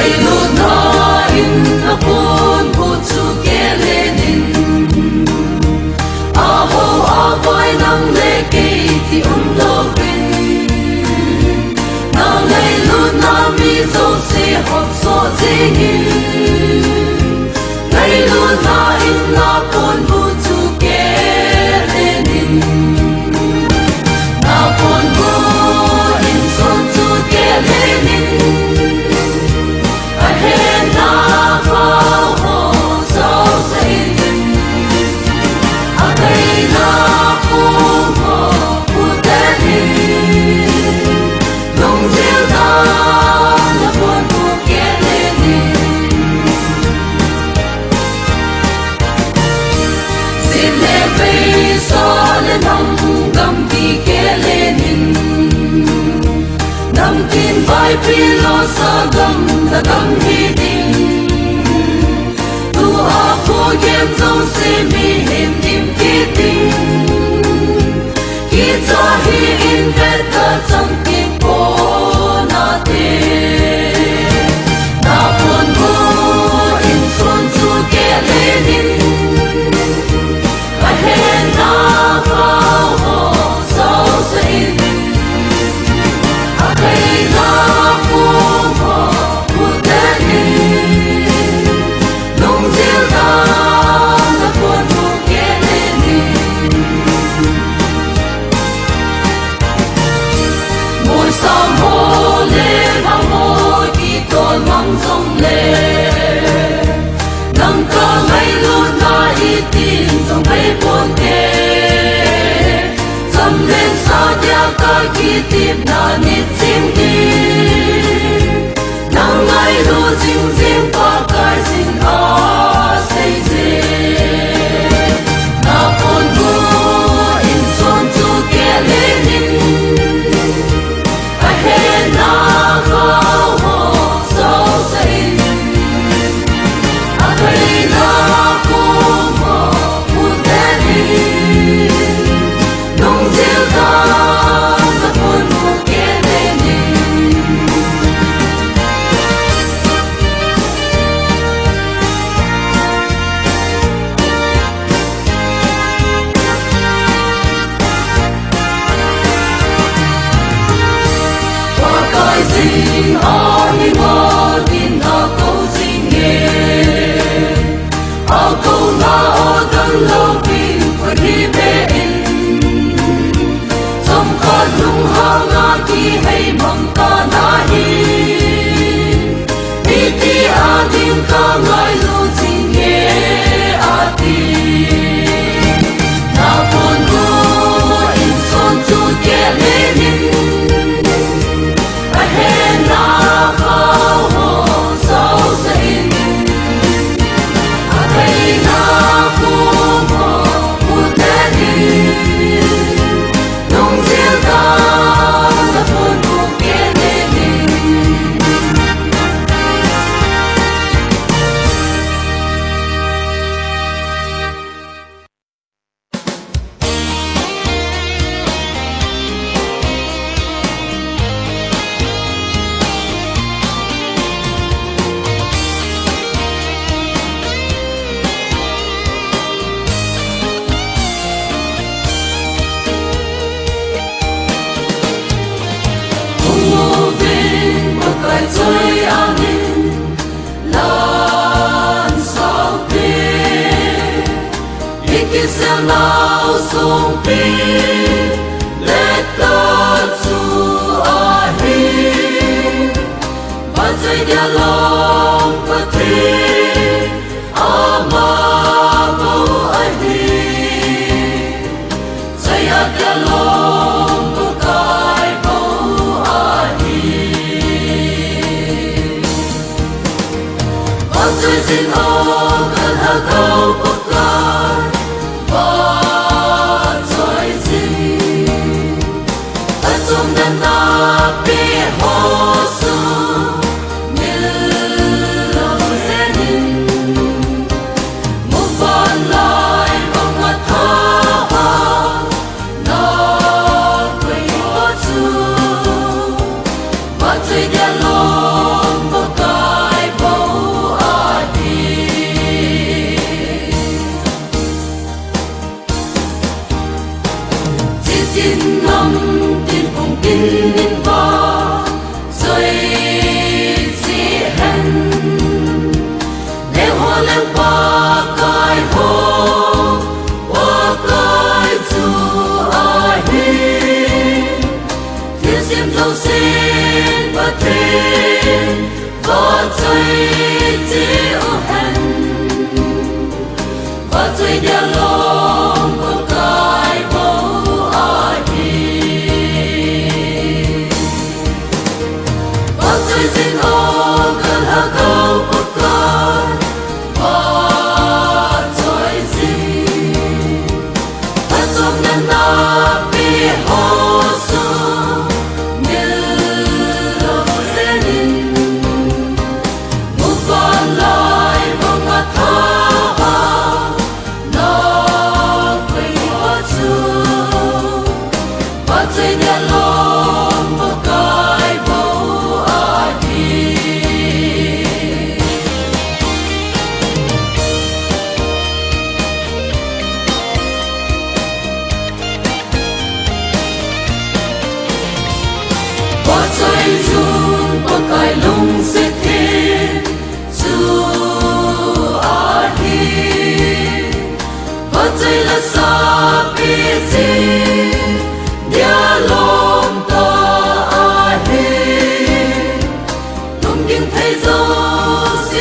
Hãy subscribe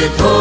Hãy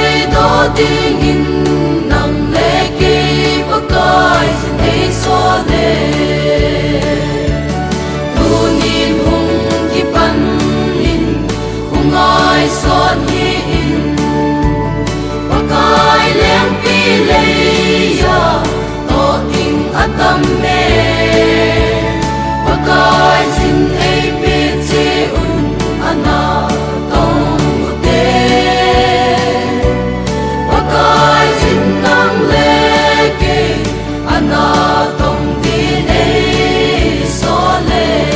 subscribe tâm mê và coi xin ai biết chế un ana tông tê và coi xin nang lê kê ana tông đi nê so lê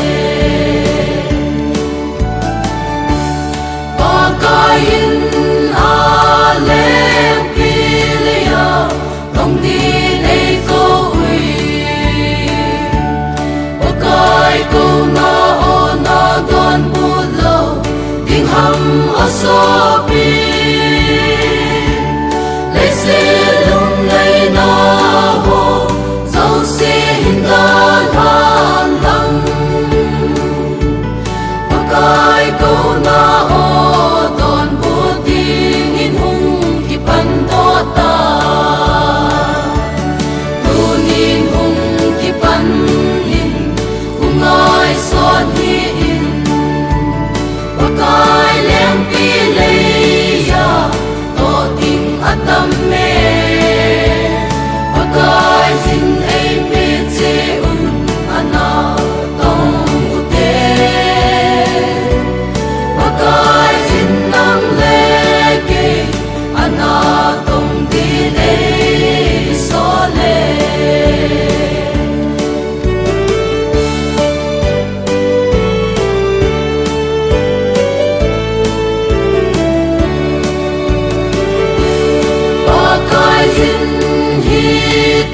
và coi in a lê pilia tông đi nê cô cô na don bulo ding ham asopi lấy xe lung lấy na ho dấu xe hình đan han lăng pakai cô na o don bu ding in hung ki pan do ta tu nin hung ki pan ngồi son hi in và coi lem pi lấy ya to tình atam me và coi xin ai biết chế un ana tông tê và coi xin nang lê kê ana tông đi đây so lê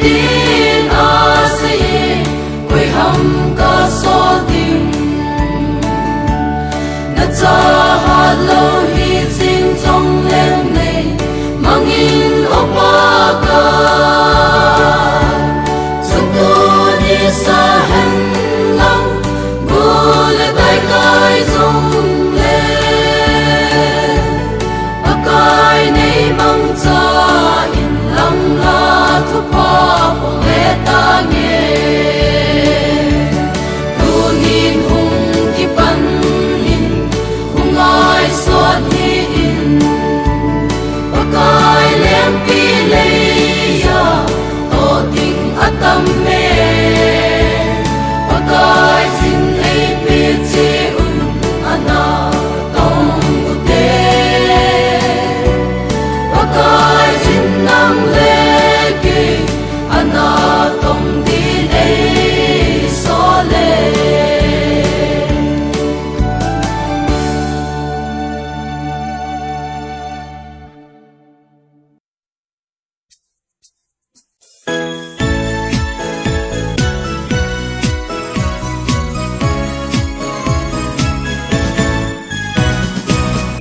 tin a se quay hầm ca so tình na cha ha lo hi xin trong lên này mang in opa ca chúng tôi đi xa hẳn lăng vô lệ tay cài rong lên a cài này mang cha in lăng la thu pa phong lệ ta nghe tu nhìn hung ki pan in hung ai son hi in và cài lem pi lấy ya to tình atam me và cài xin ai biết chế un ana tông tê và cài xin nang lê kê ana tông đi đây so lê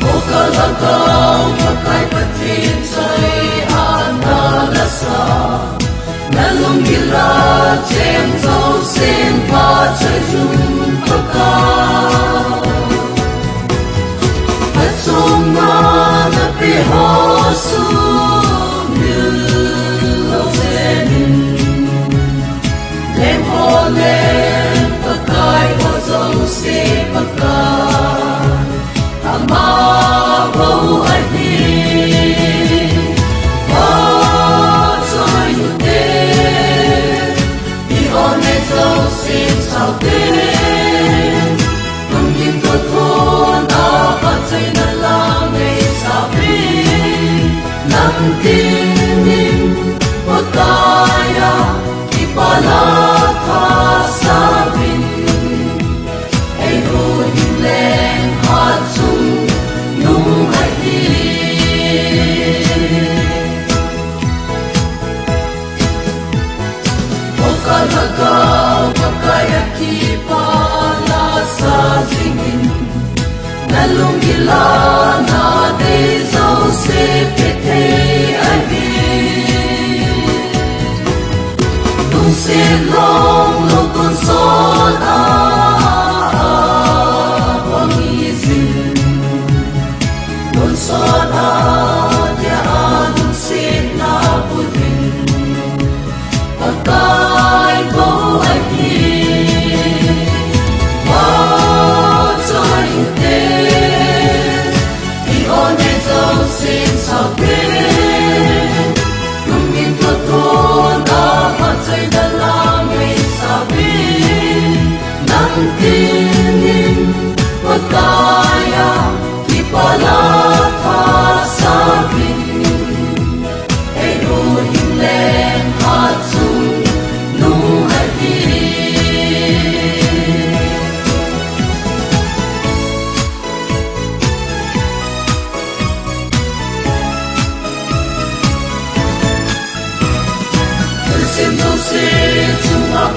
ô ca lang cao pakai patin say ana la sa na lung gila chem zo sen pa chai zum pa ka pa chom na pi ho su như lo zen lem ho lem pa kai ho zo se pa ka ama ho ai sao tên không nhìn tôi thôn ta phát chạy na la ngày sao bên nắng tin nhìn một tay đi qua lá tha xa bên ai rồi nhìn lên hát chung nhung ai đi cả là cao pakai aki pala sa jingin na lung gila na de zo se pete ai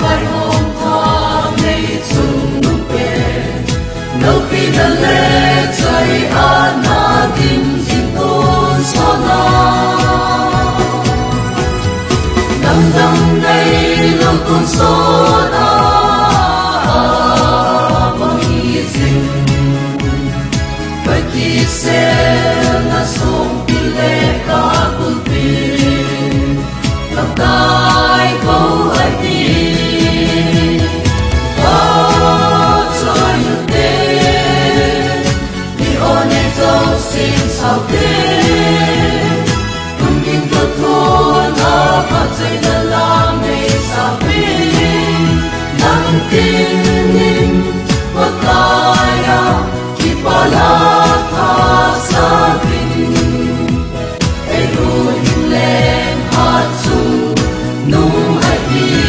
phải hôm thoa ngày chung nụ bè nấu khi đã lệ trời an na tim dinh tôn cho na đầm đầm này lâu tôn số na bằng hy sinh bởi khi sẽ là sống đi lệ cả cuộc đời lòng tay câu ai đi trời như thế đi ôn em dấu xin sao thế không tin tôi thua là phát dây là làm ngày xa bên nắng tin nhìn và tay khi ba la tha xa bình ai rồi lên hát chung nung ai đi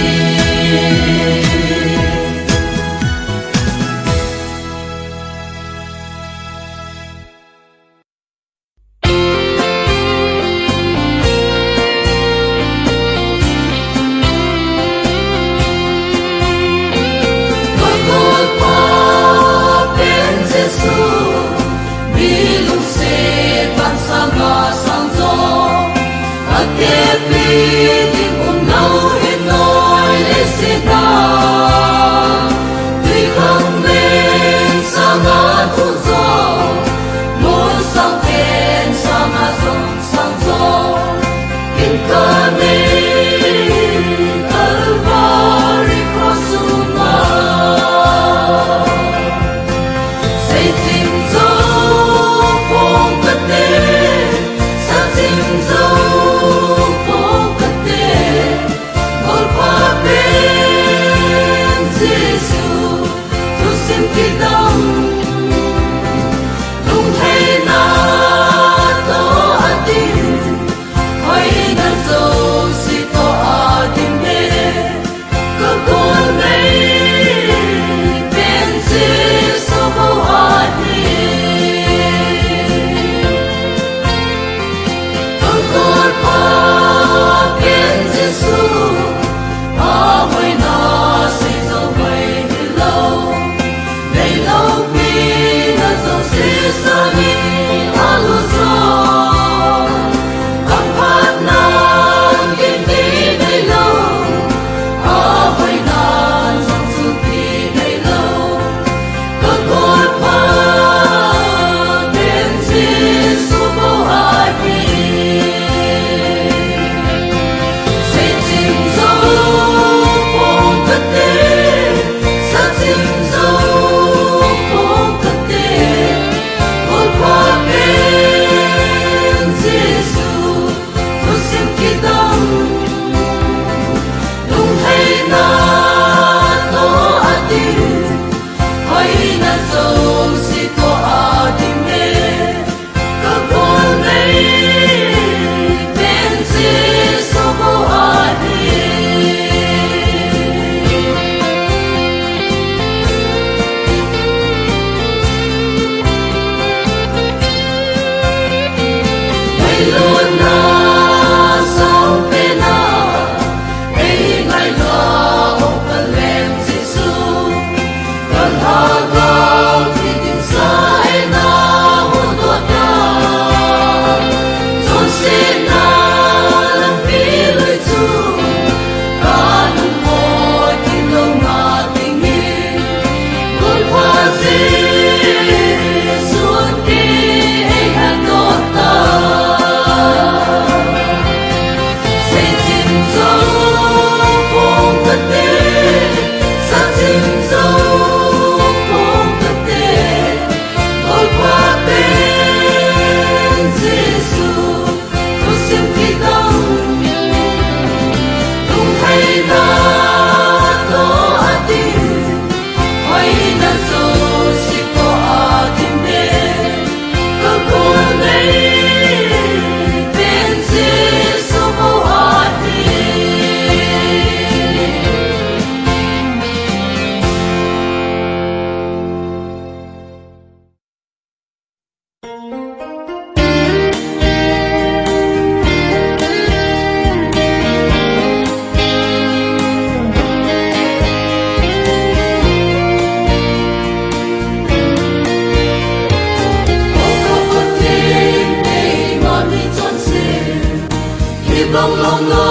long long lo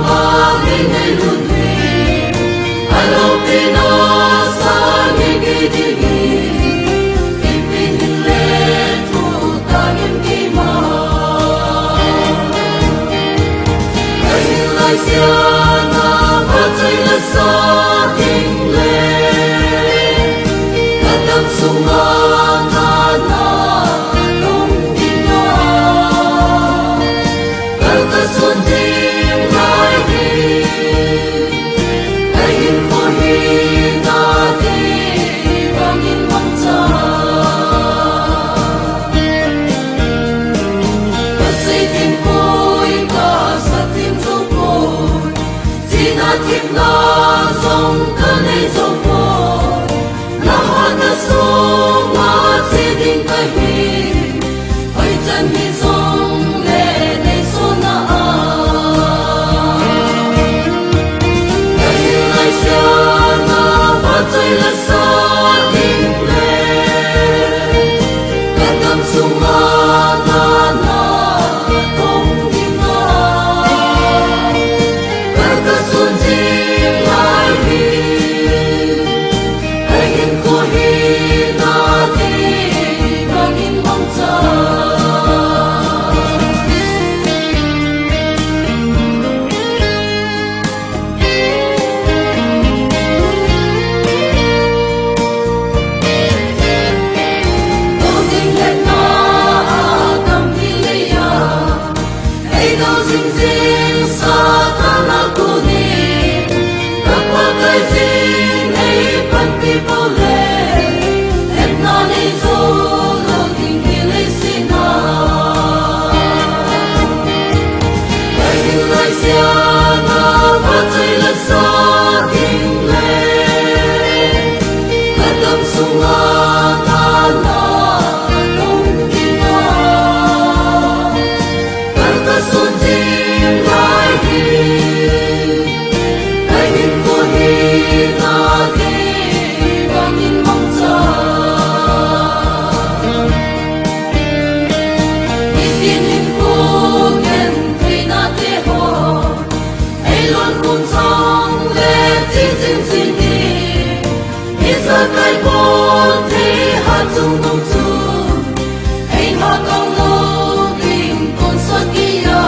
ma ni nei lu ni alo pina sa ni ki di ni ipin le tu ta ngin ki ma ai lai sia na ma chai la sa ding le ta dam su ma na na long di na ta sun tim lai di ai in mo hi na di bang in mong cha ta say tim koi ka sa tim zo ko chỉ na tim na song ta nei zo ko na ha na so ma ti ding ta hi ai chan hi song le nei so na a ai lai sia na ba chai la sa ding le ka tam su ma na na tong ding na ka ka sun jing lai hi ai in ko hi na di bang in mong cha Tô ding hết na tâm hi le ya ai đâu ding ding sa ta na ku ni ta pa kai ding ai pan pi po le hết na nei zo lo ding hi le si na ai lai sia na pa chai la sa ding le ka tam su ma na na tong di na ka ka sun jing lai hi ai in ko hi na di bang in mong cha in in ko gen thei na te ho ai lon kun song le chi jing jing ni isa kai bo te ha chung nong chu ai ha tong lo ding kon sa ki ya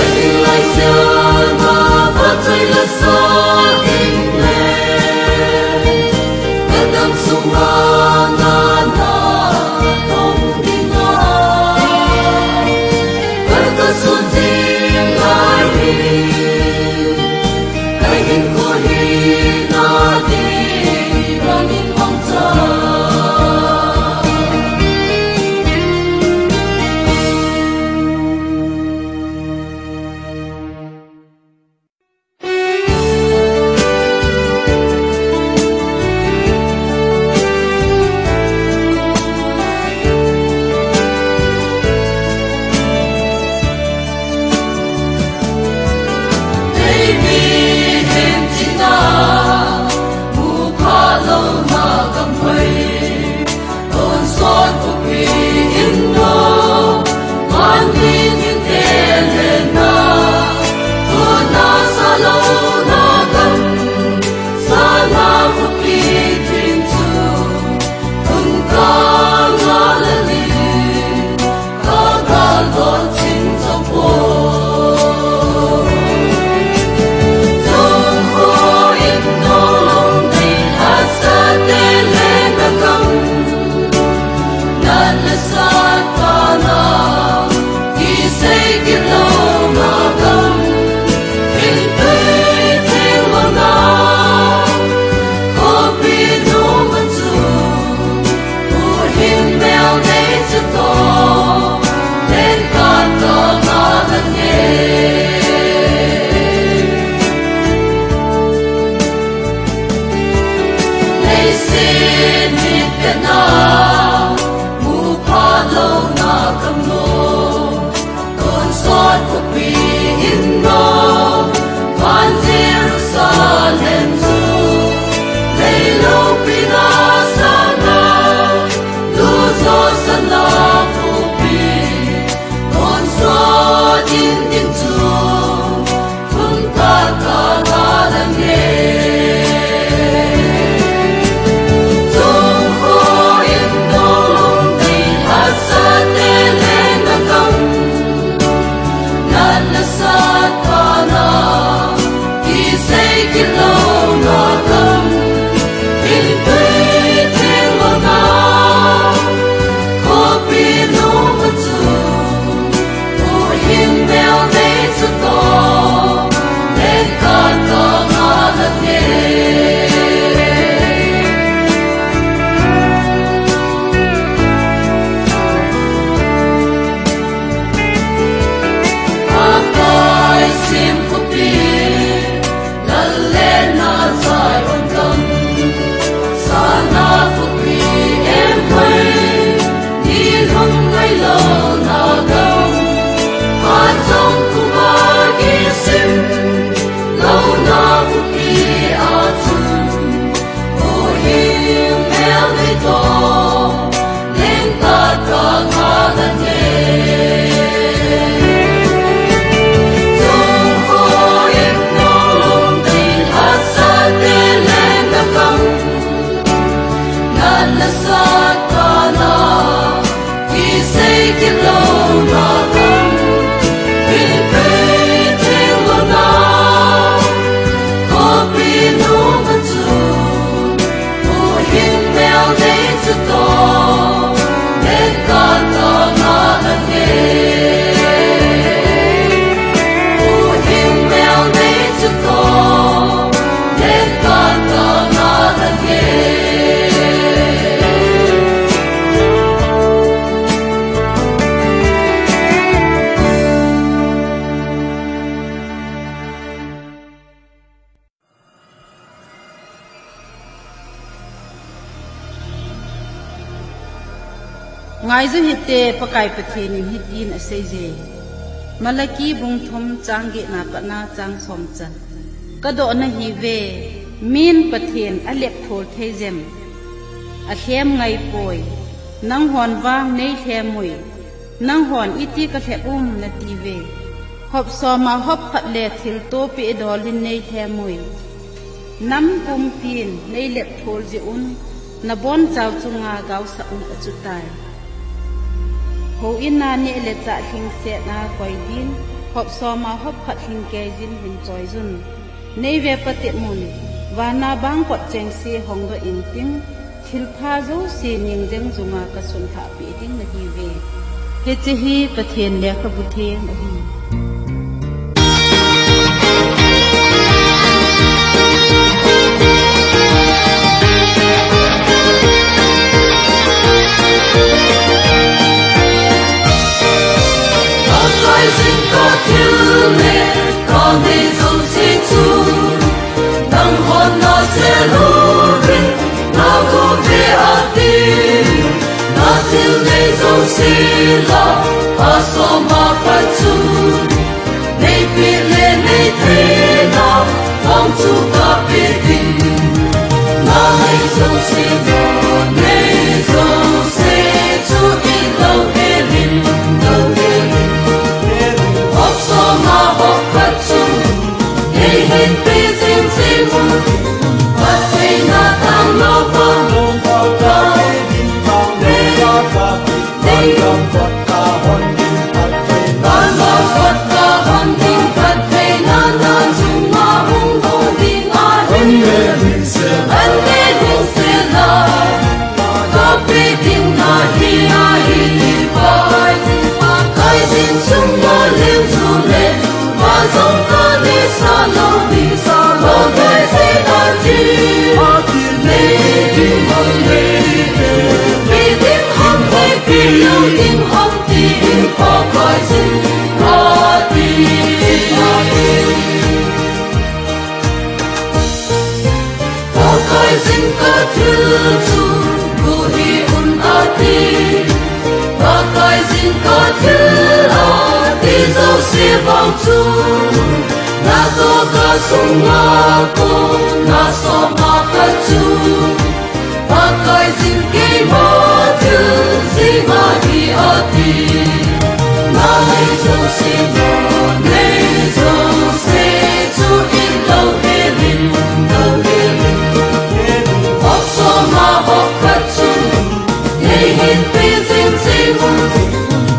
ai lai sia na ba chai la sa ding le ka dam su ma na na tong ding na ka ka sun jing lai hi ai in ko hi na di bang in mong cha baby em chỉ na mu pha lo na kam pai ton son ko pi in no man min in te le na ko na sa lo na kam sa na ko pi tin chu kun ka na le li ka ka lo chin zo po Dong ho in no long di la sa te le na kam nan la sa ta na ki say ki lo na kam in pe ting lo na ko pi no man chu u hin mel nei chu to len ka to na na ne Nei sin hit ka na mu pha lo na kam lo ton son ko pi in no van Jerusalem zu nei lo pi na sa na lu zo san la ko pi ngai zu hitte pakai pathen hit in aseje malaki bung thom changi na kana chang som chan kado na hi ve min pathen alep thol thejem a thlem ngai poi nang hon wang nei thlemui nang hon iti ka the na ti ve hop so ma hop khat le thil to pi dolin nei thlemui nam kum pin nei lep thol je un na bon chaw chunga gaw sa un achutai ho inna ni le cha thing se na koi din hop so ma hop khat thing ke jin hin choi jun nei ve pati mun wa na bang kot cheng si hong do in ting thil pha zo si ning jeng zunga ka sun tha pi ding na hi ve he chi hi pathen le kha bu the na hi Rising God till me, con đi dòng sinh chu, nắng hôn nó sẽ lùi, nó cũng về ở tim, nó till me dòng sinh lo, ở số mà phải chu, nay biết lên nay thế nào, phong chu cả biết tình, nó nay dòng sinh lo, nay dòng sinh chu đi đâu để linh, đâu để linh. Ma hop phát chung, ngày hiện bây giờ sinh mù, phát thấy na tăng lo vong, lo đi vòng về, đi vọt cả hòn đinh phát thấy na lo vọt cả hòn đinh phát thấy na chung ma hung hung đi na đi, anh nghe hình xe la, có biết tin na hi đi bay, cái tin chung ma liêu du lên. Dòng ta đi xa lâu đời sẽ đàn chi Lê đi mong lê Vì tiếng hông thế vì yêu tiếng hông tiếng Có coi xin có tiếng Có coi xin có thư chu Cô hi un a ti Có coi xin có thư a ti dâu xia vòng chu na to ka sung ma ko na so ma ka chu pa kai sin ke ma tu si ma hi a ti na hai so si no nei so se chu in lo he lin hop so ma hop ka chu nei hin pe sin si mu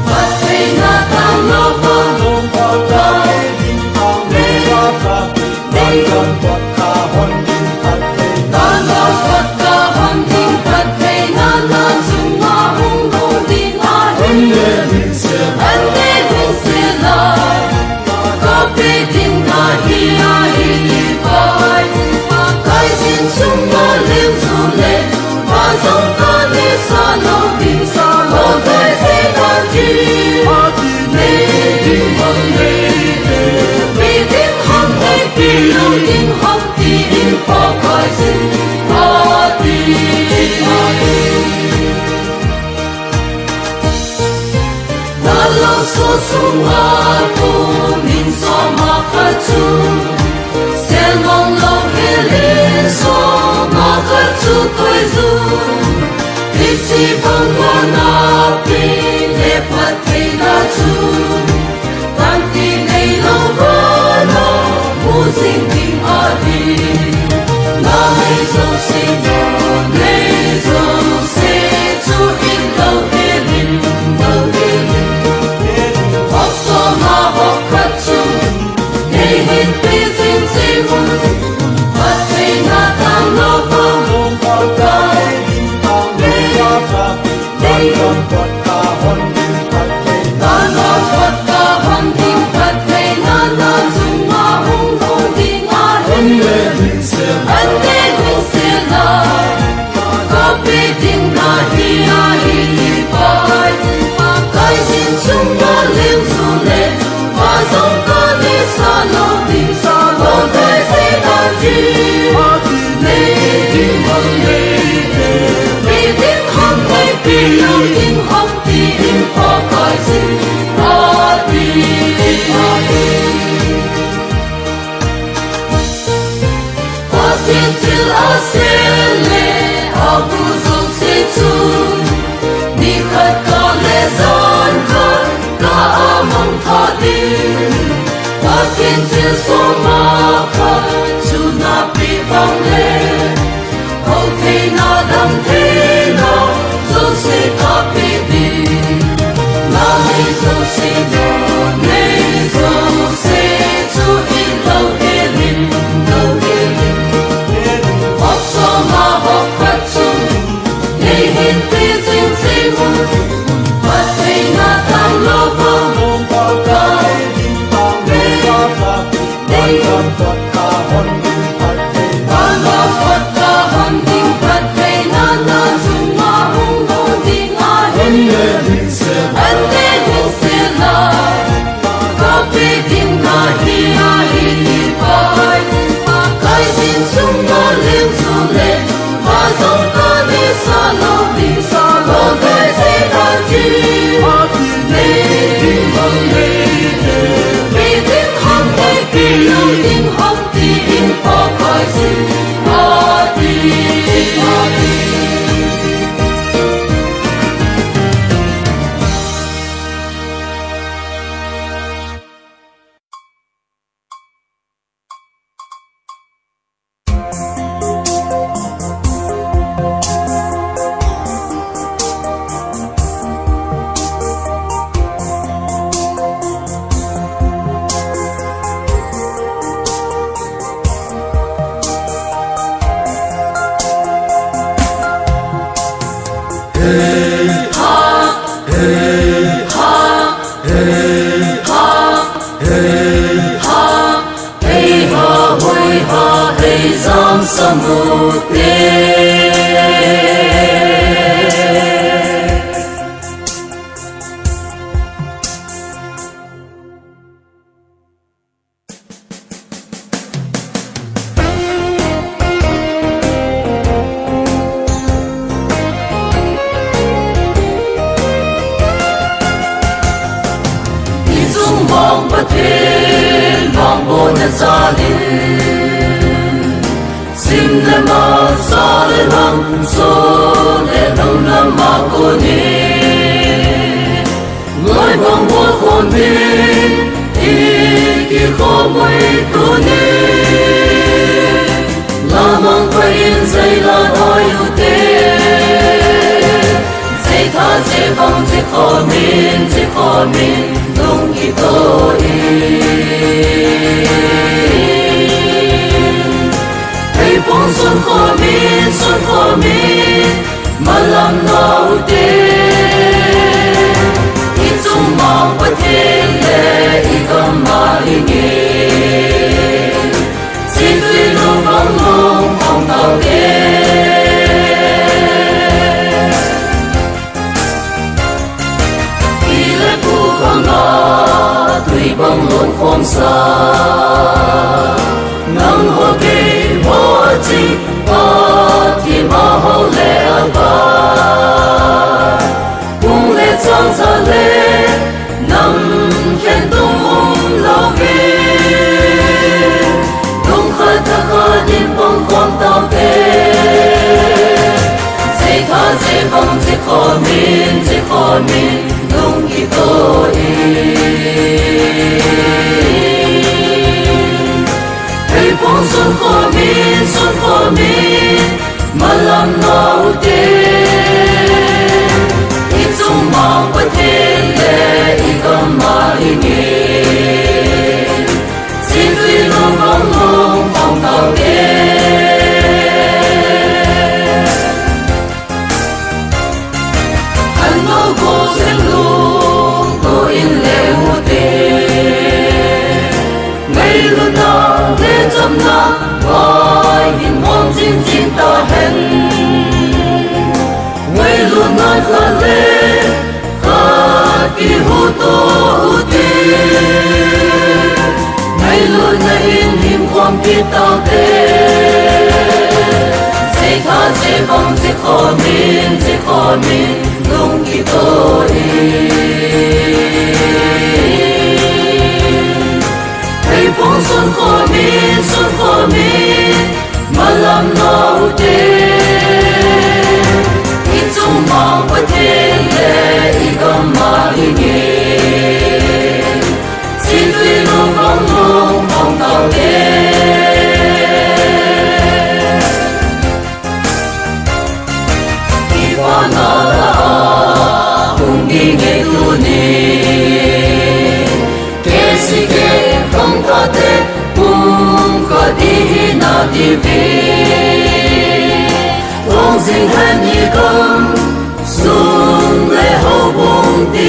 pa te na ta lo pa Hãy sung a tu min so ma kha chu sel mong lo he le so ma kha chu koi zu ti si bang wa na pi le pat pe na chu tan ti nei lo wa lo mu sing ting a di na hai so si no nei so se chu in lo he lin lo he Hãy subscribe cho kênh Ghiền Mì Gõ để không bỏ lỡ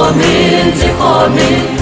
Amen, Amen.